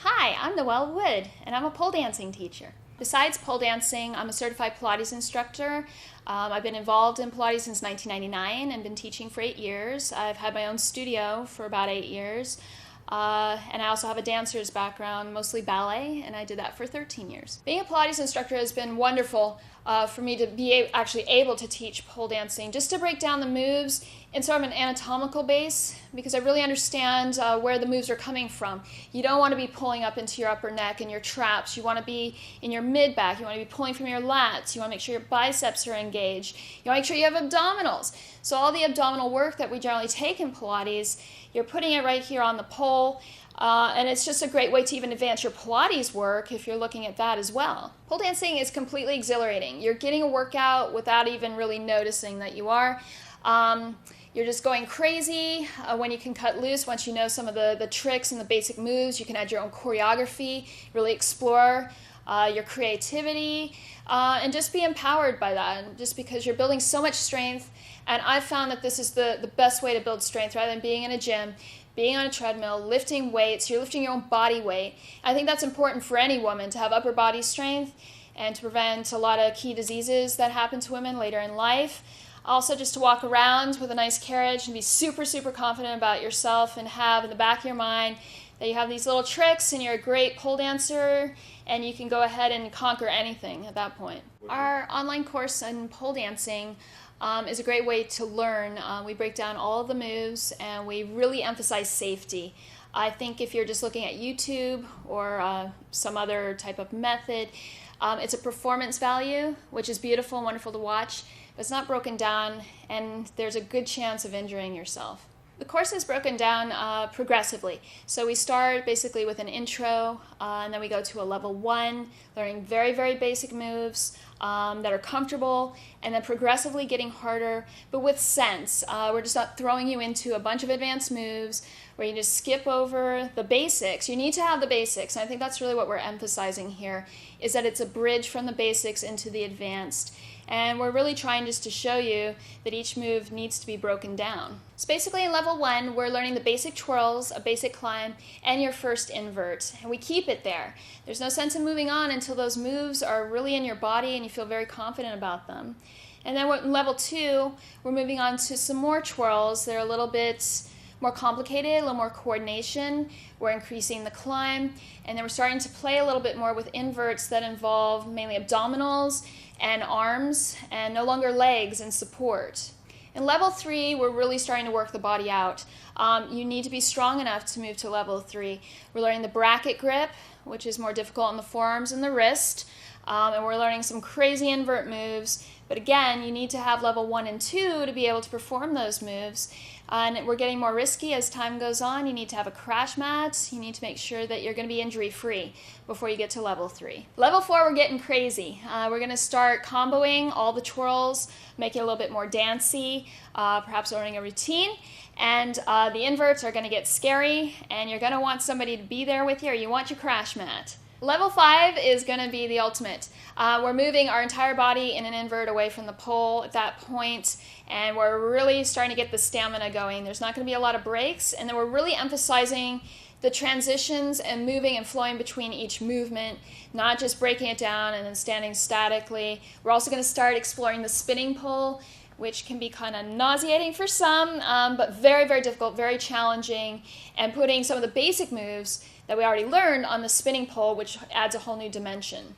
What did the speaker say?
Hi, I'm Noelle Wood, and I'm a pole dancing teacher. Besides pole dancing, I'm a certified Pilates instructor. I've been involved in Pilates since 1999 and been teaching for 8 years. I've had my own studio for about 8 years. And I also have a dancer's background, mostly ballet, and I did that for 13 years. Being a Pilates instructor has been wonderful for me to be actually able to teach pole dancing, just to break down the moves in sort of an anatomical base, because I really understand where the moves are coming from. You don't want to be pulling up into your upper neck and your traps. You want to be in your mid-back. You want to be pulling from your lats. You want to make sure your biceps are engaged. You want to make sure you have abdominals. So all the abdominal work that we generally take in Pilates, you're putting it right here on the pole, and it's just a great way to even advance your Pilates work if you're looking at that as well. Pole dancing is completely exhilarating. You're getting a workout without even really noticing that you are. You're just going crazy when you can cut loose. Once you know some of the tricks and the basic moves, you can add your own choreography, really explore your creativity, and just be empowered by that, just because you're building so much strength. And I've found that this is the best way to build strength, rather than being in a gym, being on a treadmill, lifting weights. You're lifting your own body weight. I think that's important for any woman, to have upper body strength and to prevent a lot of key diseases that happen to women later in life. Also, just to walk around with a nice carriage and be super, super confident about yourself, and have in the back of your mind that you have these little tricks and you're a great pole dancer and you can go ahead and conquer anything at that point. Our online course in pole dancing is a great way to learn. We break down all of the moves and we really emphasize safety. I think if you're just looking at YouTube or some other type of method, it's a performance value, which is beautiful and wonderful to watch, but it's not broken down, and there's a good chance of injuring yourself. The course is broken down progressively. So we start basically with an intro, and then we go to a level 1, learning very, very basic moves that are comfortable, and then progressively getting harder, but with sense. We're just not throwing you into a bunch of advanced moves where you just skip over the basics. You need to have the basics, and I think that's really what we're emphasizing here, is that it's a bridge from the basics into the advanced. And we're really trying just to show you that each move needs to be broken down. So basically in level 1, we're learning the basic twirls, a basic climb, and your first invert. And we keep it there. There's no sense in moving on until those moves are really in your body and you feel very confident about them. And then in level 2, we're moving on to some more twirls. They're a little bit more complicated, a little more coordination. We're increasing the climb, and then we're starting to play a little bit more with inverts that involve mainly abdominals and arms, and no longer legs and support. In level 3, we're really starting to work the body out. You need to be strong enough to move to level 3. We're learning the bracket grip, which is more difficult on the forearms and the wrist, and we're learning some crazy invert moves. But again, you need to have level 1 and 2 to be able to perform those moves. And we're getting more risky as time goes on. You need to have a crash mat. You need to make sure that you're going to be injury-free before you get to level 3. Level 4, we're getting crazy. We're going to start comboing all the twirls, make it a little bit more dancey, perhaps learning a routine. And the inverts are going to get scary, and you're going to want somebody to be there with you, or you want your crash mat. Level 5 is going to be the ultimate. We're moving our entire body in an invert away from the pole at that point, and we're really starting to get the stamina going. There's not going to be a lot of breaks, and then we're really emphasizing the transitions and moving and flowing between each movement, not just breaking it down and then standing statically. We're also going to start exploring the spinning pole, which can be kind of nauseating for some, but very, very difficult, very challenging, and putting some of the basic moves that we already learned on the spinning pole, which adds a whole new dimension.